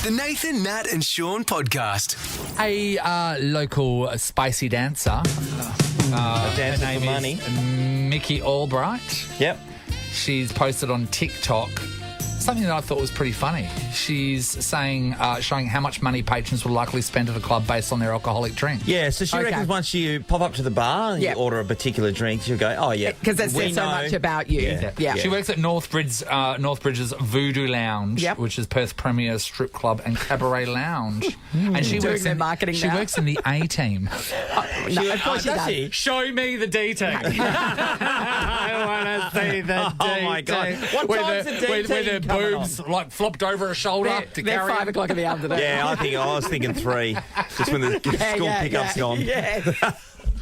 The Nathan, Nat and Shaun podcast. A local spicy dancer. A dancer her for name money. is Mickey Albright. Yep. She's posted on TikTok something that I thought was pretty funny. She's saying, showing how much money patrons will likely spend at a club based on their alcoholic drink. Yeah, so she reckons once you pop up to the bar and you Yep. order a particular drink, she'll go, oh, yeah. Because it says so much about you. Yeah. She works at Northbridge's Voodoo Lounge, Yep. which is Perth's premier strip club and cabaret lounge. And she Doing works their in marketing She now. works in the A team. No, of course she does does. she? Show me the D team. I want to see the D Oh, my God. What time's the D with their team coming boobs like flopped over a shoulder to They're carry 5 o'clock in the afternoon. Yeah, I was thinking 3, just when the school pickup's gone. Yeah.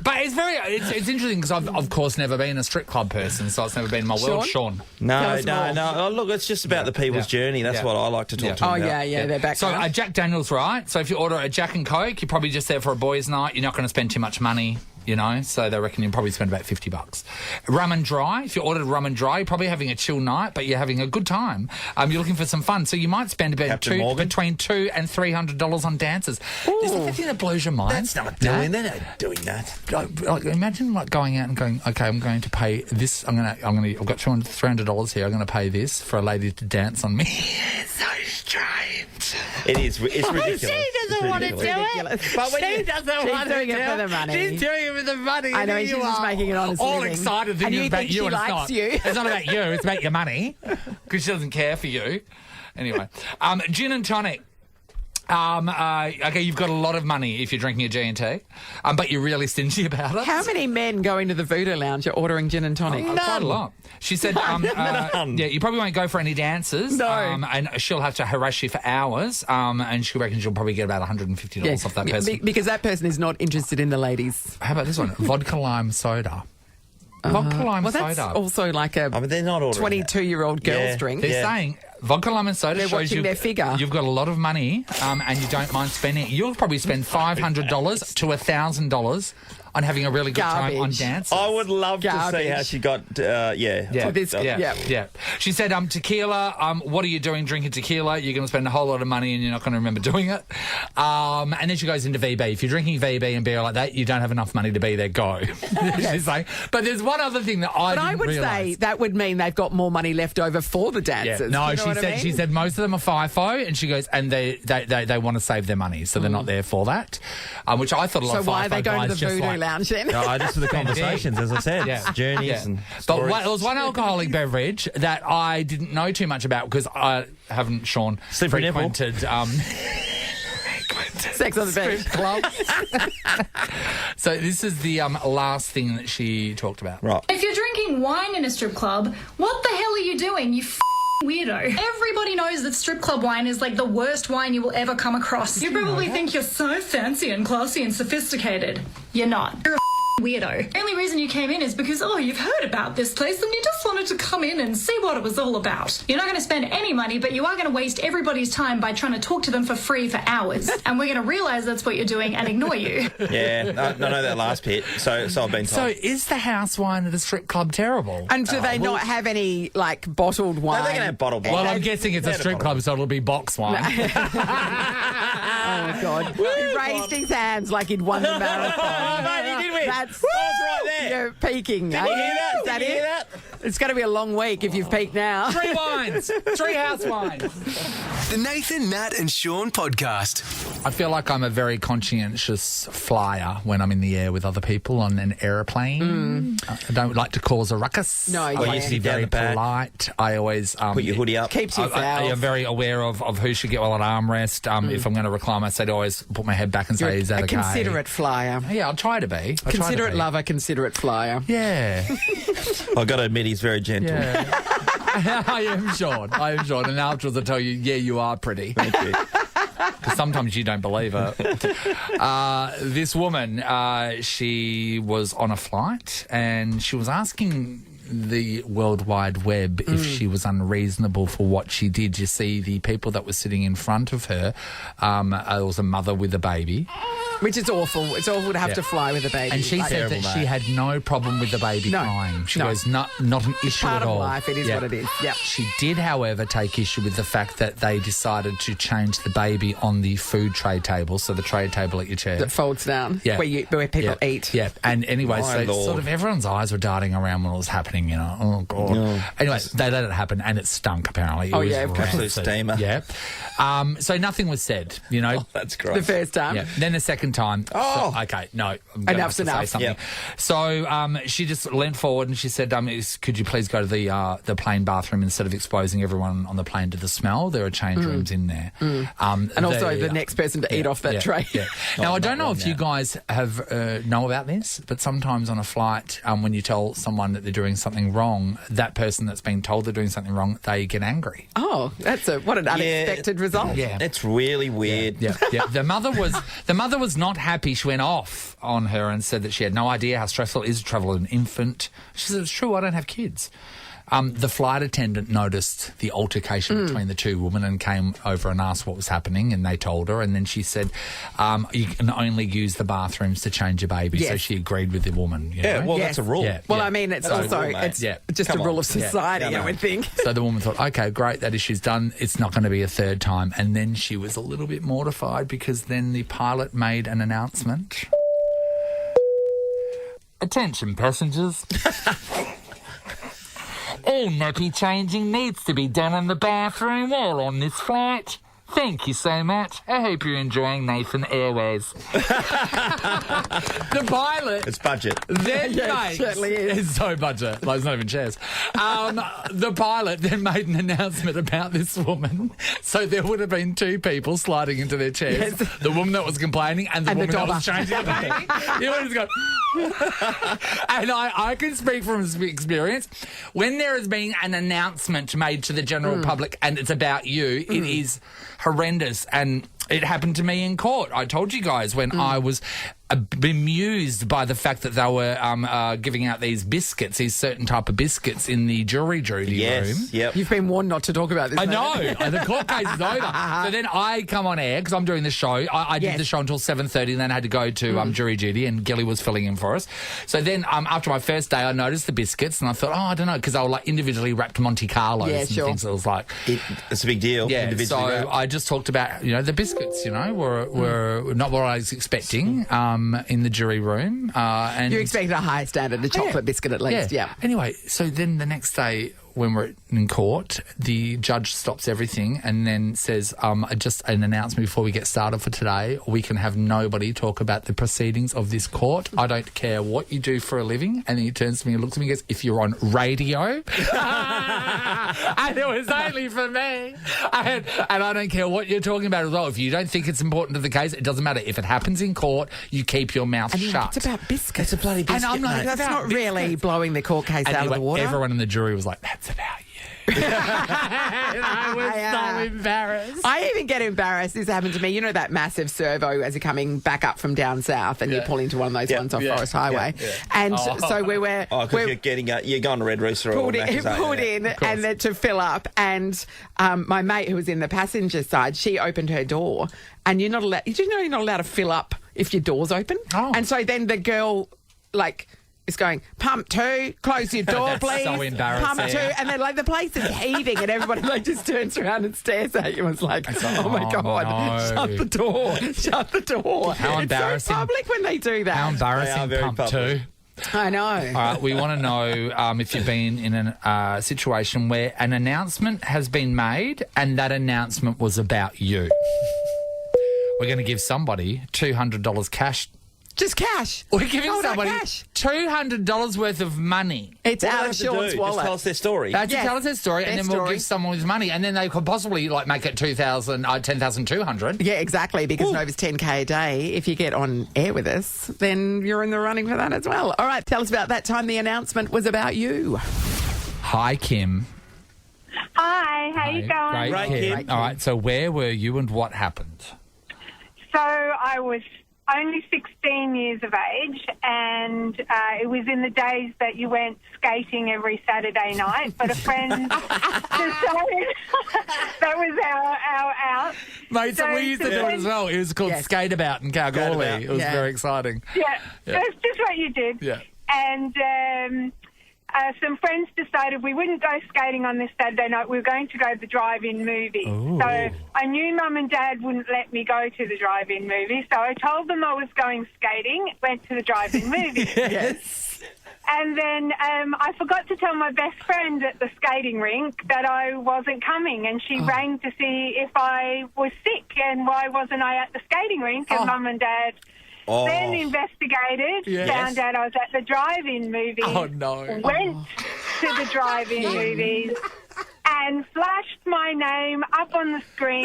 But it's interesting because I've of course never been a strip club person, so it's never been in my world. Sean. No. Tell us more. Oh, look, it's just about the people's journey. That's what I like to talk to them Oh, about. yeah, they're back So now. Jack Daniels, right? So if you order a Jack and Coke, you're probably just there for a boys' night. You're not going to spend too much money, you know. So they reckon you'll probably spend about $50. Rum and dry. If you ordered rum and dry, you're probably having a chill night, but you're having a good time. You're looking for some fun, so you might spend about between $200 and $300 on dances. Is that the thing that blows your mind? That's not doing. They're not doing that. Like, imagine like going out and going, okay, I'm going to pay this. I've got $300 here. I'm going to pay this for a lady to dance on me. It's so strange. It is. It's ridiculous. She doesn't want to do it. But when She doesn't want to doing do it for the money. She's doing it for the money. I know, and she's you just are making it honest all living. excited And thinking you about think you, she and it's likes not. you. It's not about you. It's about your money because she doesn't care for you. Anyway, gin and tonic. Okay, you've got a lot of money if you're drinking a G&T, but you're really stingy about it. How many men go into the Voodoo Lounge are ordering gin and tonic? Quite a lot. She said, yeah, you probably won't go for any dances. No. And she'll have to harass you for hours. And she reckons you'll probably get about $150 off that person. Because that person is not interested in the ladies. How about this one? Vodka lime soda. Vodka lime Well, soda. that's also like a I mean, they're not ordering 22-year-old girl's Yeah. drink. They're saying vodka lime and soda They're shows watching you their figure. You've got a lot of money and you don't mind spending it. You'll probably spend $500 to $1,000 on having a really good time on Garbage. dances. I would love to see Garbage. how she got, Yeah. this- Yeah. She said, tequila, what are you doing drinking tequila? You're going to spend a whole lot of money and you're not going to remember doing it. And then she goes into VB. If you're drinking VB and beer like that, you don't have enough money to be there, go. She's saying. But there's one other thing that I But I didn't would realise. say that would mean they've got more money left over for the Yeah. dancers. No, You know what I mean? she said most of them are FIFO, and she goes, and they want to save their money, so they're not there for that. Which I thought a lot So of why FIFO are they going to guys the just Voodoo like, Lounge then? No, just for the conversations, as I said, journeys and But stories. there was one alcoholic beverage that I didn't know too much about because I haven't, Sean, Slippery nipple. frequented Sex on the beach. clubs. So this is the last thing that she talked about. Right. If you're drinking wine in a strip club, what the hell are you doing, you weirdo? Everybody knows that strip club wine is like the worst wine you will ever come across. You probably think you're so fancy and classy and sophisticated. You're not. You're a weirdo. The only reason you came in is because, you've heard about this place and you just wanted to come in and see what it was all about. You're not going to spend any money, but you are going to waste everybody's time by trying to talk to them for free for hours. And we're going to realise that's what you're doing and ignore you. Yeah, I know that last bit, so I've been told. So is the house wine at a strip club terrible? And do they not have any, like, bottled wine? No, they're going to have bottled wine. Well, I'm guessing it's a strip club, so it'll be box wine. Oh, God. He raised his hands like he'd won the marathon. Mate, he did win. That's I was right there. You're peaking. Did you hear that? Is that Did you hear it? that? It's going to be a long week if you've peaked now. 3 wines. 3 house wines. The Nathan, Nat and Shaun podcast. I feel like I'm a very conscientious flyer when I'm in the air with other people on an aeroplane. I don't like to cause a ruckus. No, I yeah. like to be Sit down very the back. polite. I always Put your hoodie up. Keeps you I foul. am very aware of who should get well at armrest. If I'm going to recline, I say to always put my head back and say, "Is that a okay?" considerate flyer. Yeah, I'll try to be. Considerate lover, considerate flyer. Yeah, I've got to admit, he's very gentle. yeah. I am Sean. And afterwards I tell you, yeah, you are pretty. Thank you. Because sometimes you don't believe her. This woman, she was on a flight and she was asking the World Wide Web if she was unreasonable for what she did. You see, the people that were sitting in front of her, there was a mother with a baby. Which is awful. It's awful to have to fly with a baby. And she said that she had no problem with the baby crying. She goes, not an issue part at of all. life. It is what it is. Yeah. She did, however, take issue with the fact that they decided to change the baby on the food tray table, so the tray table at your chair. That folds down. Yeah. Where people eat. Yeah. And anyway, My so Lord. sort of everyone's eyes were darting around when it was happening, you know. Oh, God. No. Anyway, they let it happen, and it stunk, apparently. It Oh, was yeah, of course. rancid. Absolute steamer. Yeah. So nothing was said, you know. Oh, that's great. The first time. Yeah. Then the second time. Oh. So, okay, no. I'm gonna Enough's have to say enough. something. Yep. So she just leant forward and she said, could you please go to the plane bathroom instead of exposing everyone on the plane to the smell? There are change rooms in there. And also the next person to eat off that tray. Yeah. Now, I don't know if you now. guys have know about this, but sometimes on a flight, when you tell someone that they're doing something wrong, that person that's been told they're doing something wrong, they get angry. Oh, what an unexpected result. Yeah. It's really weird. Yeah. The mother was not happy. She went off on her and said that she had no idea how stressful it is to travel with an infant. She said, it's true, I don't have kids. The flight attendant noticed the altercation between the two women and came over and asked what was happening, and they told her, and then she said, you can only use the bathrooms to change your baby. Yes. So she agreed with the woman. You Yeah, know? well, Yes. that's a rule. Yeah. Well, I mean, it's That's a also rule, mate. it's Yeah. just Come a rule on. of society, Yeah, I would think. So the woman thought, okay, great, that issue's done. It's not going to be a third time. And then she was a little bit mortified because then the pilot made an announcement. Attention, passengers. All nappy changing needs to be done in the bathroom while on this flight. Thank you so much. I hope you're enjoying Nathan Airways. The pilot... It's budget. Then Yeah, it certainly is. It's so budget. Like, it's not even chairs. The pilot then made an announcement about this woman. So there would have been two people sliding into their chairs. Yes. The woman that was complaining and the And the woman that was dobber. changing the baby. The woman just go... And I can speak from experience. When there has been an announcement made to the general public and it's about you, it is horrendous. And it happened to me in court. I told you guys when I was bemused by the fact that they were giving out these biscuits, these certain type of biscuits in the jury duty room. Yes, yep. You've been warned not to talk about this. I mate. know. The court case is over. So then I come on air because I'm doing the show. I did Yes. the show until 7:30 and then I had to go to jury duty and Gilly was filling in for us. So then after my first day, I noticed the biscuits and I thought, I don't know, because they were like individually wrapped Monte Carlos Yeah, and sure. things. So it was like... It's a big deal. Yeah, so individually wrapped. I just talked about, the biscuits, were not what I was expecting in the jury room. And You expected a higher standard, a chocolate biscuit at least, yeah. Anyway, so then the next day when we're in court, the judge stops everything and then says, just an announcement before we get started for today, we can have nobody talk about the proceedings of this court. I don't care what you do for a living. And then he turns to me and looks at me and goes, if you're on radio. And it was only for me. And I don't care what you're talking about as well. If you don't think it's important to the case, it doesn't matter. If it happens in court, you keep your mouth And you're like, shut. it's about biscuits. It's a bloody biscuit, And I'm like, mate. That's about not really blowing the court case And out of the anyway, water. everyone in the jury was like, that's about you. And I was so embarrassed. I even get embarrassed. This happened to me. You know that massive servo as you're coming back up from down south and you pull into one of those ones off Forest Highway. And so we were... Oh, because you're going to Red Rooster or pulled Macca's, aren't you? in and then to fill up. And my mate who was in the passenger side, she opened her door and you're not allowed... Did you know you're not allowed to fill up if your door's open? Oh. And so then the girl, is going, pump 2, close your door, That's please. so embarrassing. Pump 2. And then, the place is heaving and everybody, just turns around and stares at you and is like, oh, my oh, God, no. shut the door. Shut the door. How embarrassing. It's so public when they do that. How They are embarrassing, very Pump public. 2. I know. All right, we want to know if you've been in a situation where an announcement has been made and that announcement was about you. We're going to give somebody $200 cash. Just cash. We're giving Hold on, somebody cash. $200 worth of money. It's What do out they of have to do? Sean's Just wallet. tell us their story. They have to Yes, tell us their story, and their then we'll story. give someone with money, and then they could possibly make it 10,200. Yeah, exactly, because Nova's 10K a day. If you get on air with us, then you're in the running for that as well. All right, tell us about that time the announcement was about you. Hi, Kim. Hi, how you going? Great, Kim. All right, so where were you and what happened? So I was only 16 years of age, and it was in the days that you went skating every Saturday night. But a friend decided that was our out. Mate, so we used to do it as well. It was called Skate About in Kalgoorlie. Skate About. It was very exciting. Yeah, that's just what you did. Yeah. And some friends decided we wouldn't go skating on this Saturday night. We were going to go to the drive-in movie. Ooh. So I knew Mum and Dad wouldn't let me go to the drive-in movie. So I told them I was going skating, went to the drive-in movie. Yes. And then I forgot to tell my best friend at the skating rink that I wasn't coming, and she rang to see if I was sick and why wasn't I at the skating rink. And Mum and Dad then investigated, found out I was at the drive-in movie. Oh, no. Went to the drive-in movies and flashed my name up on the screen.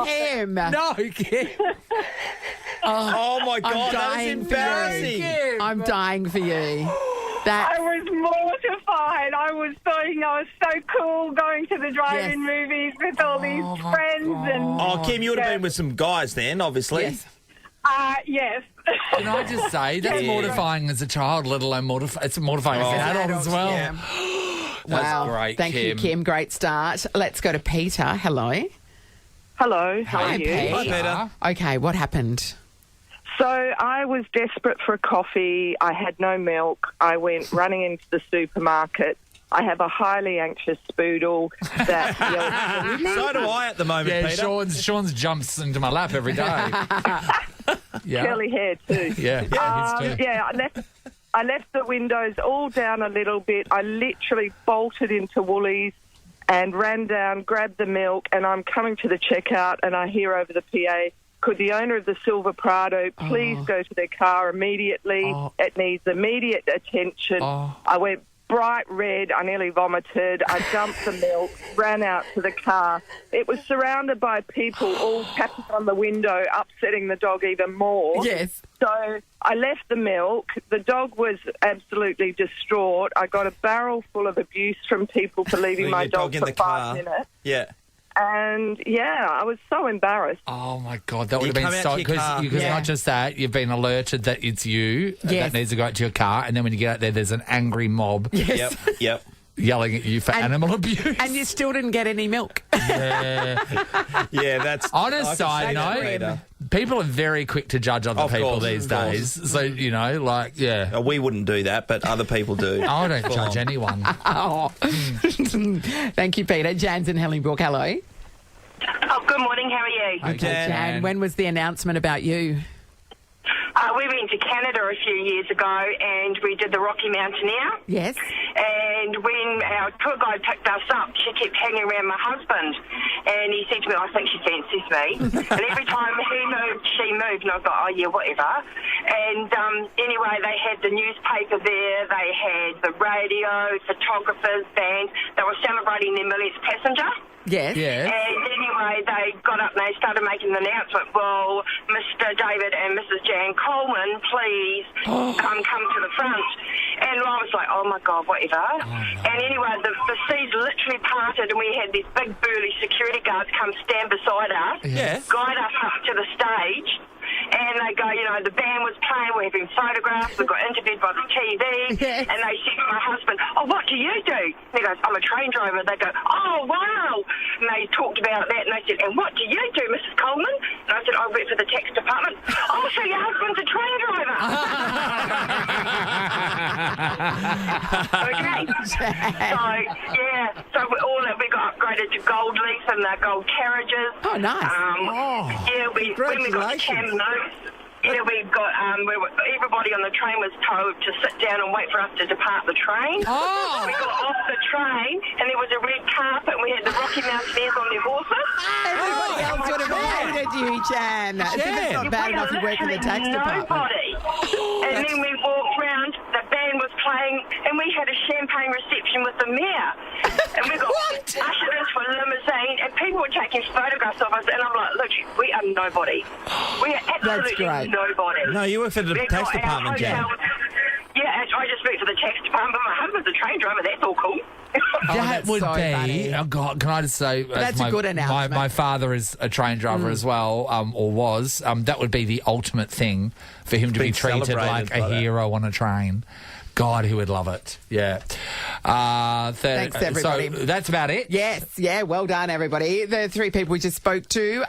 Kim. No, Kim. Oh, my God, that was dying for embarrassing. I'm dying for you. I was mortified. I was thinking I was so cool going to the drive-in movies with all these friends. And Kim, you would have been with some guys then, obviously. Yes. Yes. Can I just say, that's mortifying as a child, let alone it's mortifying as an adult as well. Yeah. That's Wow. great, Thank you, Kim. Great start. Let's go to Peter. Hello. Hello, how Hi, are you? Pete. Hi, Peter. Okay, what happened? So I was desperate for a coffee. I had no milk. I went running into the supermarket. I have a highly anxious spoodle that yells. So do I at the moment, Yeah, Peter. Sean's jumps into my lap every day. Curly hair too. Yeah, his too. Yeah, I left the windows all down a little bit. I literally bolted into Woolies and ran down, grabbed the milk, and I'm coming to the checkout, and I hear over the PA, could the owner of the Silver Prado please go to their car immediately? It needs immediate attention. I went bright red. I nearly vomited. I dumped the milk, ran out to the car. It was surrounded by people all tapping on the window, upsetting the dog even more. Yes. So I left the milk. The dog was absolutely distraught. I got a barrel full of abuse from people for leaving my dog in for the 5 car. minutes. Yeah. And, I was so embarrassed. Oh, my God. That would You have been come out so... to your car. Because Yeah. not just that, you've been alerted that it's you that needs to go out to your car, and then when you get out there, there's an angry mob Yes. Yep. yelling at you for animal abuse. And you still didn't get any milk. Yeah, that's... On a I can side see that, note, Peter. people are very quick to judge other Of people course, these of course. days. So, We wouldn't do that, but other people do. I don't judge anyone. Oh. Thank you, Peter. Jan's in Hellingbrook. Hello. Oh, good morning. How are you? Okay, Jan, when was the announcement about you? We went to Canada a few years ago and we did the Rocky Mountaineer. Yes. And when our tour guide picked us up, she kept hanging around my husband. And he said to me, I think she fancies me. And every time he moved, she moved. And I thought, oh, yeah, whatever. And anyway, they had the newspaper there. They had the radio, photographers, bands. They were celebrating their millionth passenger. Yes. Yeah. And anyway, they got up and they started making the announcement, well, Mr. David and Mrs. Jan Coleman, please come to the front. And I was like, oh, my God, whatever. And anyway, the seas literally parted and we had these big burly security guards come stand beside us, guide us up to the stage. And they go, the band was playing, we're having photographs, we got interviewed by the TV, and they said to my husband, oh, what do you do? And he goes, I'm a train driver. They go, oh, wow. And they talked about that, and they said, and what do you do, Mrs. Coleman? And I said, I work for the tax department. Oh, so your husband's a train driver. Okay. So we got upgraded to gold leaf and the gold carriages. Oh, nice. When we got to Kamloops, we got everybody on the train was told to sit down and wait for us to depart the train. Oh. We got off the train and there was a red carpet and we had the Rocky Mountaineers on their horses. Everybody else would have hated you, Jan. It's not bad enough you work in the tax department. And then we walked round, the band was playing, and we had a champagne reception with the mayor. And we got ushered into a limousine, and people were taking photographs of us, and I'm like, look, we are nobody. We are absolutely nobody. No, you work for the tax department, Jan. Yeah, I just work for the tax department, but my husband's a train driver, that's all cool. That would so be. funny. Oh God! Can I just say That's a good announcement. My father is a train driver as well, or was. That would be the ultimate thing for him to be Being treated celebrated like a by that. hero on a train. God, he would love it. Yeah. Thanks, everybody. So that's about it. Yes, yeah, well done, everybody. The three people we just spoke to,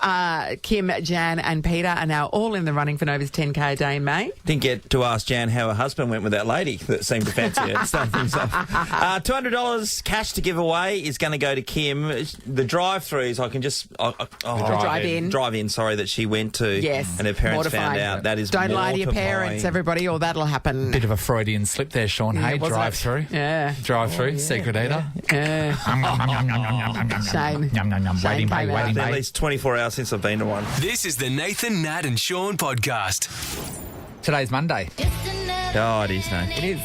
Kim, Jan and Peter, are now all in the running for Nova's 10K a day in May. Didn't get to ask Jan how her husband went with that lady that seemed to fancy her. Start things off. $200 cash to give away is going to go to Kim. The drive-throughs, I can just... Drive-in, sorry, that she went to. Yes, and her parents found mortifying. out. That is Don't lie to your parents, everybody, or that'll happen. Bit of a Freudian slip there, Sean. Hey, wasn't it? drive-through. Yeah. Drive-through, secret eater. Yeah. Shame. Waiting came out. At bay. least 24 hours since I've been to one. This is the Nathan, Nat and Sean podcast. Today's Monday. Oh, it is, no. It is.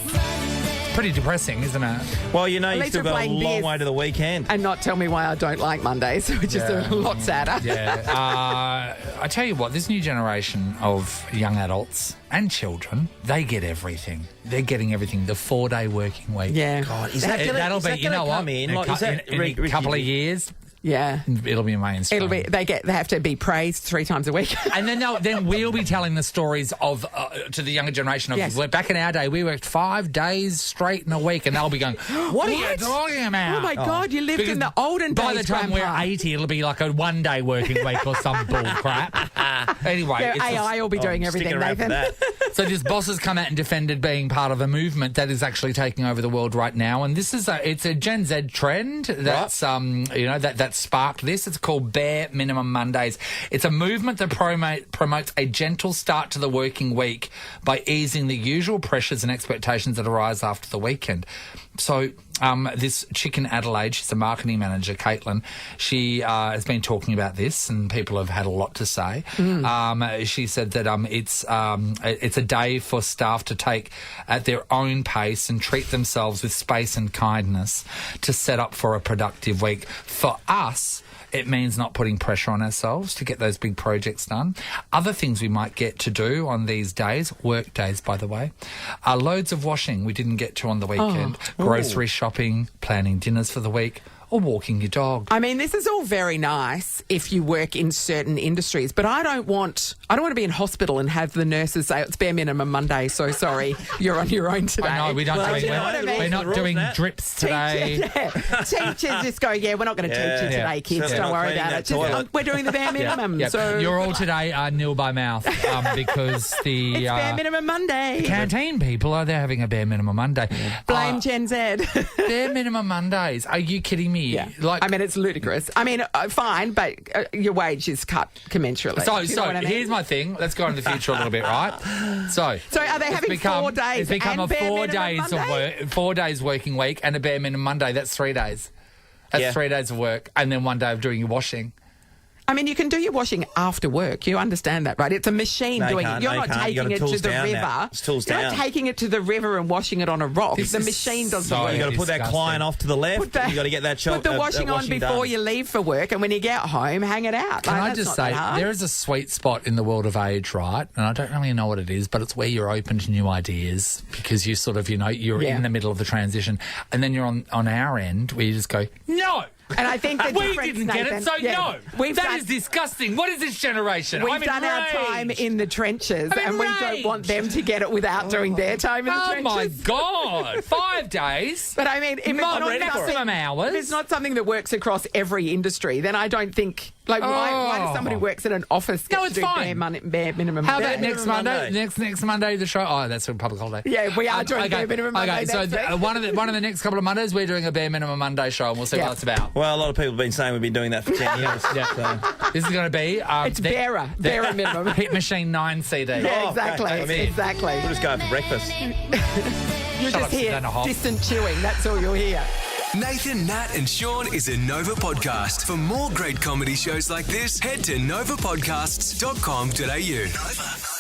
Pretty depressing, isn't it? Well, you know, At you've least still we're got a playing long beers. way to the weekend. And not tell me why I don't like Mondays, which is a lot sadder. Yeah. I tell you what, this new generation of young adults and children, they get everything. They're getting everything. The 4-day working week. Yeah. God, is That'll is be, that you know gonna what? come in? Like, a is that in a couple of years, Yeah. it'll be mainstream. It'll be. They have to be praised 3 times a week. And then we'll be telling the stories of to the younger generation of Yes. back in our day we worked 5 days straight in a week, and they'll be going, "What are you talking about?" Oh my God! You lived in the olden days. By the time Grandpa. we're 80, it'll be like a 1-day working week or some bull crap. Anyway, Yeah, it's AI will be doing Sticking everything, around for Nathan. that. so just bosses come out and defended being part of a movement that is actually taking over the world right now, and this is it's a Gen Z trend that's that sparked this. It's called Bare Minimum Mondays. It's a movement that promotes a gentle start to the working week by easing the usual pressures and expectations that arise after the weekend. So this chick in Adelaide, she's a marketing manager, Caitlin, she has been talking about this, and people have had a lot to say. She said that it's a day for staff to take at their own pace and treat themselves with space and kindness to set up for a productive week. For us, it means not putting pressure on ourselves to get those big projects done. Other things we might get to do on these days, work days, by the way, are loads of washing we didn't get to on the weekend, grocery shopping, planning dinners for the week, or walking your dog. I mean, this is all very nice if you work in certain industries, but I don't want to be in hospital and have the nurses say it's bare minimum Monday. So sorry, you're on your own today. I know, we're not doing drips today. Teachers just go, we're not going to teach you today, kids. So don't worry cleaning about that it. Just, toilet. we're doing the bare minimum. Yep. So You're all today nil by mouth because the it's bare minimum Monday. canteen people are they're having a bare minimum Monday. Blame Gen Z. Bare minimum Mondays. Are you kidding me? Yeah. Like, I mean, it's ludicrous. I mean, fine, but your wage is cut commensurately. So, Do you know what I mean? here's my thing. Let's go into the future a little bit, right? So are they it's having 4 days It's become and a bare 4 minimum days of Monday? work, 4 days working week, and a bare minimum Monday. That's 3 days. That's 3 days of work, and then 1 day of doing your washing. I mean, you can do your washing after work. You understand that, right? It's a machine No, you doing can't. it. You're No, you not can't. You taking gotta it to tools the down river. now. It's tools You're down. not taking it to the river and washing it on a rock. This The is machine does the so work. You got to put that disgusting. client off to the left. Put the- You got to get that Put the washing on before done. you leave for work, and when you get home, hang it out. Can Like, I that's just not say, that hard. there is a sweet spot in the world of age, right? And I don't really know what it is, but it's where you're open to new ideas because you sort of, you're in the middle of the transition. And then you're on our end where you just go, no! And I think the We difference, didn't get Nathan, it, so no. We've That done, is disgusting. What is this generation? We've I'm done our time enraged. in the trenches, I'm and we don't enraged. want them to get it without doing their time in the Oh, trenches. my God. 5 days? But I mean, if it's not maximum something, hours. if it's not something that works across every industry, then I don't think. Like, why does somebody who works in an office get No, to it's do fine. bare minimum? How bare about next minimum Monday? Next Monday, the show. Oh, that's a public holiday. Yeah, we are doing bare minimum Monday. Okay, so next week. one of the next couple of Mondays, we're doing a bare minimum Monday show, and we'll see what it's about. Well, a lot of people have been saying we've been doing that for 10 years. Yeah. This is going to be It's barer minimum. Hit Machine 9 CD. Yeah, exactly. I'm in. Exactly. We'll just go for breakfast. You'll Shut just up, hear Susanna Hoff. distant chewing. That's all you'll hear. Nathan, Nat and Sean is a Nova podcast. For more great comedy shows like this, head to novapodcasts.com.au. Nova.